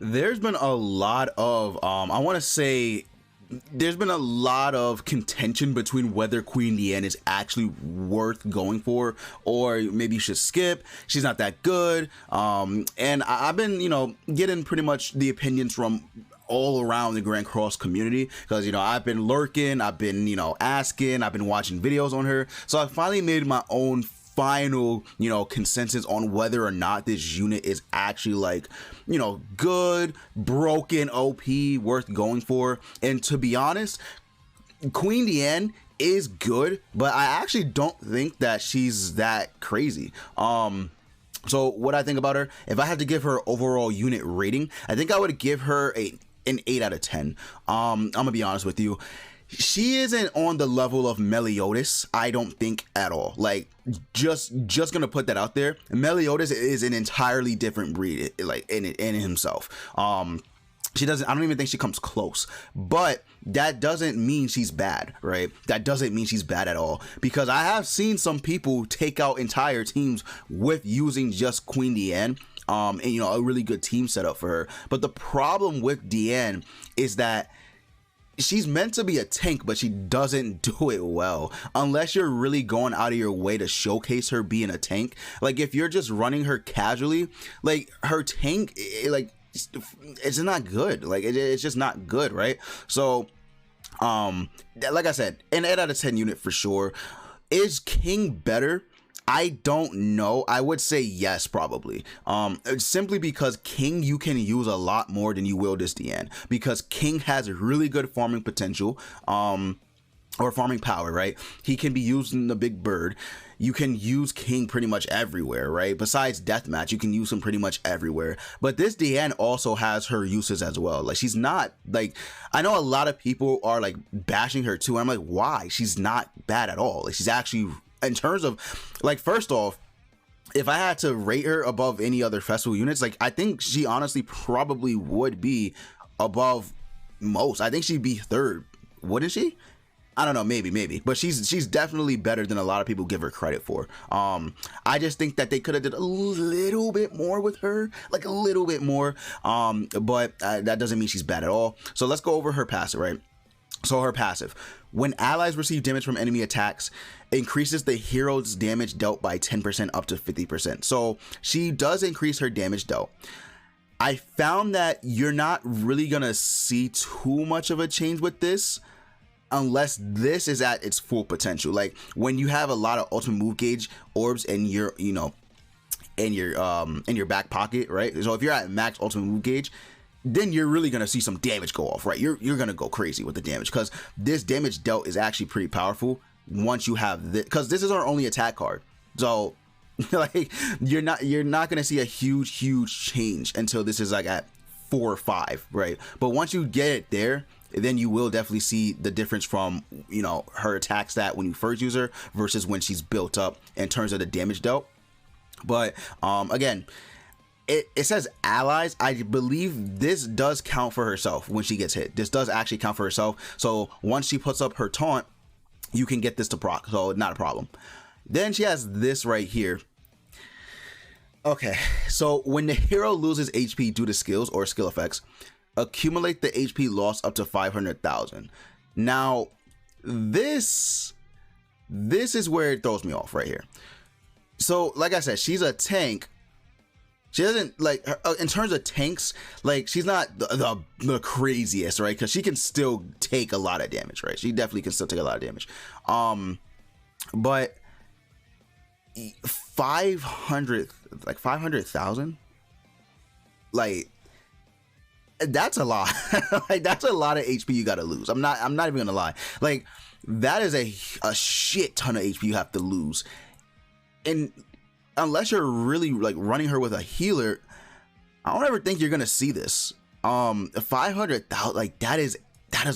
There's been a lot of I want to say there's been a lot of contention between whether Queen Diane is actually worth going for, or maybe you should skip. She's not that good. And I've been, getting pretty much the opinions from all around the Grand Cross community, because I've been lurking, I've been asking, I've been watching videos on her, so I finally made my own final consensus on whether or not this unit is actually like good, broken, OP, worth going for. And to be honest, Queen Diane is good, but I actually don't think that she's that crazy. So what I think about her, if I had to give her overall unit rating, I think I would give her an 8 out of 10. I'm gonna be honest with you, she isn't on the level of Meliodas, I don't think, at all. Like, just gonna put that out there. Meliodas is an entirely different breed, like in himself. I don't even think she comes close. But that doesn't mean she's bad, right? That doesn't mean she's bad at all, because I have seen some people take out entire teams with using just Queen Diane. And a really good team setup for her. But the problem with Diane is that she's meant to be a tank, but she doesn't do it well unless you're really going out of your way to showcase her being a tank. Like, if you're just running her casually, like, her tank, it's not good. Like, it's just not good, right? So like I said, an 8 out of 10 unit for sure. Is King better? I don't know. I would say yes, probably. Simply because King you can use a lot more than you will this Diane, because King has really good farming potential, or farming power, right? He can be used in the big bird. You can use King pretty much everywhere, right? Besides deathmatch, you can use him pretty much everywhere. But this Diane also has her uses as well. Like, she's not, like, I know a lot of people are like bashing her too. I'm like, why? She's not bad at all. Like, she's actually, in terms of, like, first off, if I had to rate her above any other festival units, like, I think she honestly probably would be above most. I think she'd be third, wouldn't she? I don't know, maybe, but she's definitely better than a lot of people give her credit for. I just think that they could have did a little bit more with her, like a little bit more. But that doesn't mean she's bad at all. So let's go over her passive, right? So her passive: when allies receive damage from enemy attacks, increases the hero's damage dealt by 10% up to 50%. So she does increase her damage dealt. I found that you're not really gonna see too much of a change with this unless this is at its full potential. Like, when you have a lot of ultimate move gauge orbs in your, in your back pocket, right? So if you're at max ultimate move gauge, then you're really gonna see some damage go off, right? You're gonna go crazy with the damage, because this damage dealt is actually pretty powerful once you have this, because this is our only attack card. So like, you're not gonna see a huge change until this is like at 4 or 5, right? But once you get it there, then you will definitely see the difference from her attack stat when you first use her versus when she's built up in terms of the damage dealt. But again, it says allies. I believe this does count for herself when she gets hit. This does actually count for herself. So once she puts up her taunt, you can get this to proc, so not a problem. Then she has this right here. Okay, so when the hero loses HP due to skills or skill effects, accumulate the HP loss up to 500,000. Now, this is where it throws me off right here. So, like I said, she's a tank. She doesn't, like, in terms of tanks, like, she's not the craziest, right? Because she can still take a lot of damage, right? She definitely can still take a lot of damage. But 500,000, like, that's a lot. Like, that's a lot of HP you gotta lose. I'm not even gonna lie. Like, that is a shit ton of HP you have to lose. And unless you're really like running her with a healer, I don't ever think you're gonna see this. 500,000, like, that is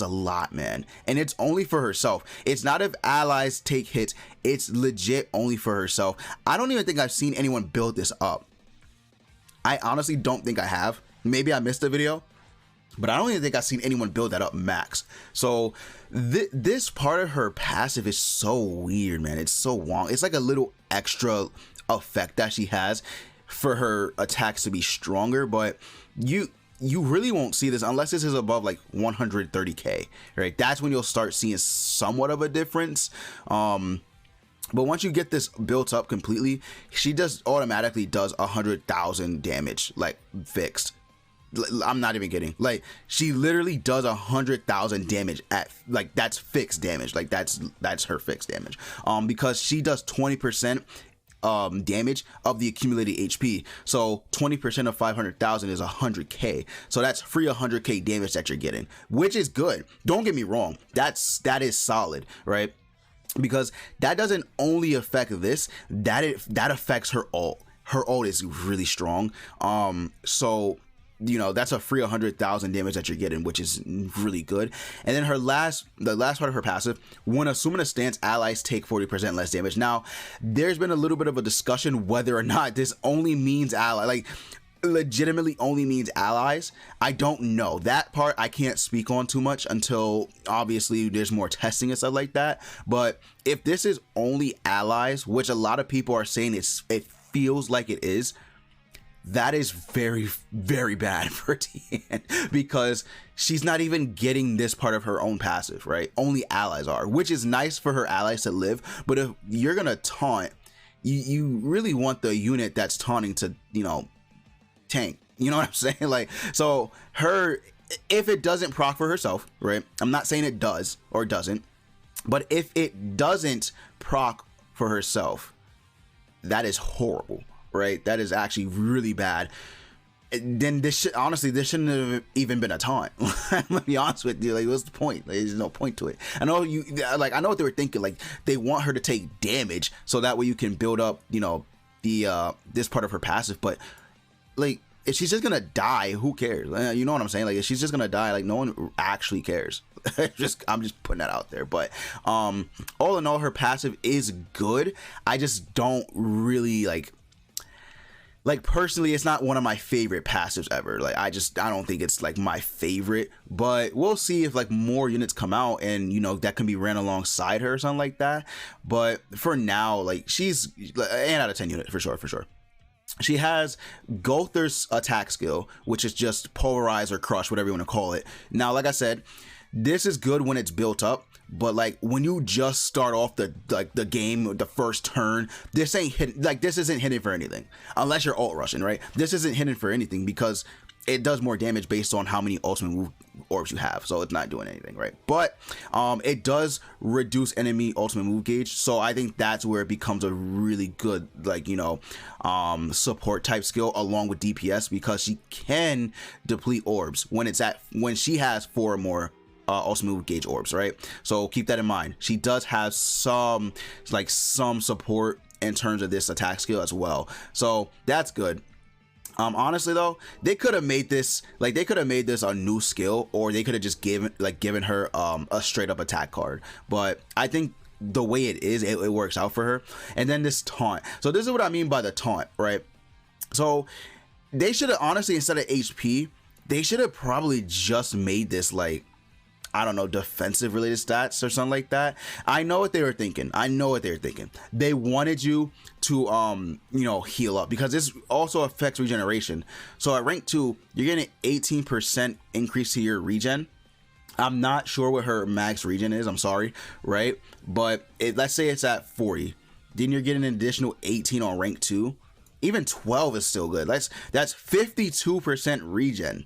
a lot, man. And it's only for herself. It's not if allies take hits. It's legit only for herself. I don't even think I've seen anyone build this up. I honestly don't think I have. Maybe I missed a video, but I don't even think I've seen anyone build that up max. So this part of her passive is so weird, man. It's so wrong. It's like a little extra effect that she has for her attacks to be stronger, but you really won't see this unless this is above like 130k, right? That's when you'll start seeing somewhat of a difference. But once you get this built up completely, she just automatically does 100,000 damage, like fixed. I'm not even kidding. Like, she literally does 100,000 damage at, like, that's fixed damage. Like, that's her fixed damage. Because she does 20% damage of the accumulated HP. So 20% of 500,000 is 100k. So that's free 100k damage that you're getting, which is good. Don't get me wrong. That is solid, right? Because that doesn't only affect this, that affects her ult. Her ult is really strong. So, you know, that's a free 100,000 damage that you're getting, which is really good. And then the last part of her passive, when assuming a stance, allies take 40% less damage. Now, there's been a little bit of a discussion whether or not this only means ally, like legitimately only means allies. I don't know. That part I can't speak on too much until obviously there's more testing and stuff like that. But if this is only allies, which a lot of people are saying it feels like it is, that is very, very bad for Diane, because she's not even getting this part of her own passive, right? Only allies are, which is nice for her allies to live. But if you're gonna taunt, you really want the unit that's taunting to, you know, tank. You know what I'm saying? Like, so her, if it doesn't proc for herself, right? I'm not saying it does or doesn't, but if it doesn't proc for herself, that is horrible. Right, that is actually really bad. Then honestly, this shouldn't have even been a taunt. I'm gonna be honest with you. Like, what's the point? Like, there's no point to it. I know I know what they were thinking. Like, they want her to take damage so that way you can build up, you know, the this part of her passive. But like, if she's just gonna die, who cares? You know what I'm saying? Like, if she's just gonna die, like, no one actually cares. I'm just putting that out there. But all in all, her passive is good. I just don't really like personally, it's not one of my favorite passives ever. Like, I don't think it's like my favorite, but we'll see if like more units come out and, you know, that can be ran alongside her or something like that. But for now, like, she's an out of 10 unit for sure. She has Gother's attack skill, which is just polarize or crush, whatever you want to call it. Now, like I said, this is good when it's built up, but like when you just start off the game, the first turn, this ain't hidden. Like, this isn't hidden for anything unless you're ult rushing, right? This isn't hidden for anything because it does more damage based on how many ultimate move orbs you have, so it's not doing anything, right? But it does reduce enemy ultimate move gauge, so I think that's where it becomes a really good, like, you know, support type skill along with DPS, because she can deplete orbs when she has 4 or more ultimate move gauge orbs, right? So keep that in mind. She does have some support in terms of this attack skill as well, so that's good. Honestly though, they could have made this a new skill, or they could have just given her a straight up attack card. But I think the way it is, it works out for her. And then this taunt. So this is what I mean by the taunt, right? So they should have, honestly, instead of HP, they should have probably just made this like, I don't know, defensive related stats or something like that. I know what they were thinking. They wanted you to you know, heal up, because this also affects regeneration. So at rank 2, you're getting 18% increase to your regen. I'm not sure what her max regen is, I'm sorry, right? But let's say it's at 40, then you're getting an additional 18 on rank 2. Even 12 is still good. That's 52% regen.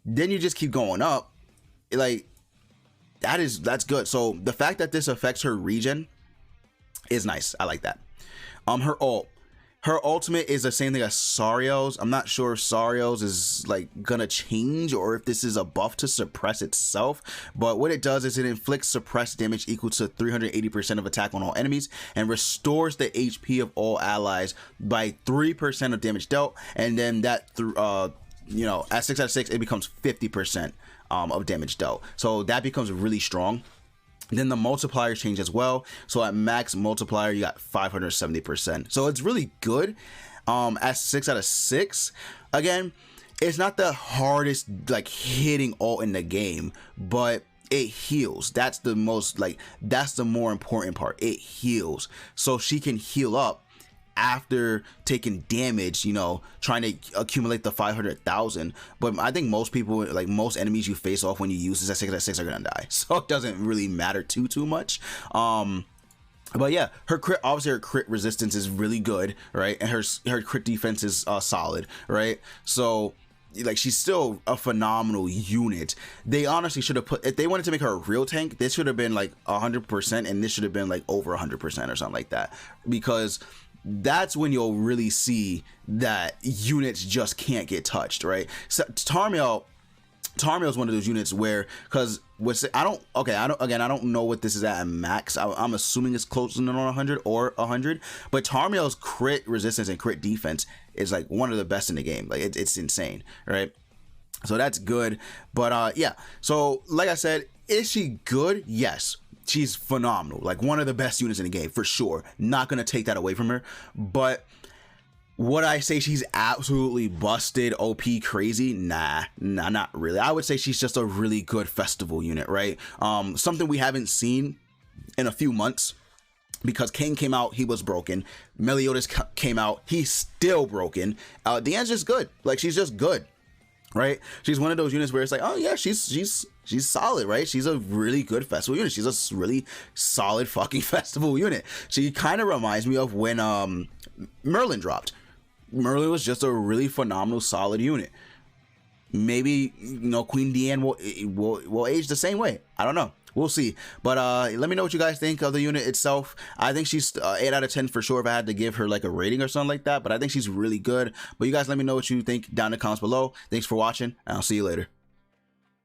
Then you just keep going up. Like, that's good. So the fact that this affects her regen is nice. I like that. Her ultimate is the same thing as Sario's. I'm not sure if Sario's is like gonna change or if this is a buff to suppress itself, but what it does is it inflicts suppressed damage equal to 380% of attack on all enemies and restores the HP of all allies by 3% of damage dealt, and then that you know, at 6 out of 6 it becomes 50% of damage dealt, so that becomes really strong. Then the multiplier change as well, so at max multiplier you got 570%, so it's really good. At 6 out of 6, again, it's not the hardest like hitting ult in the game, but it heals. That's the more important part. It heals, so she can heal up after taking damage, you know, trying to accumulate the 500,000. But I think most people, like most enemies you face off when you use this at 6 are gonna die, so it doesn't really matter too much. But yeah, her crit, obviously her crit resistance is really good, right? And her crit defense is solid, right? So like she's still a phenomenal unit. They honestly should have put, if they wanted to make her a real tank, this should have been like 100%, and this should have been like over 100% or something like that, because that's when you'll really see that units just can't get touched, right? So Tarmiel is one of those units where, because I don't know what this is at max. I'm assuming it's close to 100 or 100, but Tarmiel's crit resistance and crit defense is like one of the best in the game. Like it's insane, right? So that's good. But yeah, so like I said, is she good? Yes, she's phenomenal, like one of the best units in the game for sure. Not gonna take that away from her, but would I say she's absolutely busted OP crazy? Nah, not really. I would say she's just a really good festival unit, right? Something we haven't seen in a few months, because King came out, he was broken. Meliodas came out, he's still broken. Diane's just good. Like, she's just good, right? She's one of those units where it's like, oh yeah, she's solid, right? She's a really good festival unit. She's a really solid fucking festival unit. She kind of reminds me of when Merlin dropped. Merlin was just a really phenomenal, solid unit. Maybe, you know, Queen Diane will age the same way. I don't know. We'll see. But let me know what you guys think of the unit itself. I think she's 8 out of 10 for sure if I had to give her like a rating or something like that. But I think she's really good. But you guys let me know what you think down in the comments below. Thanks for watching, and I'll see you later.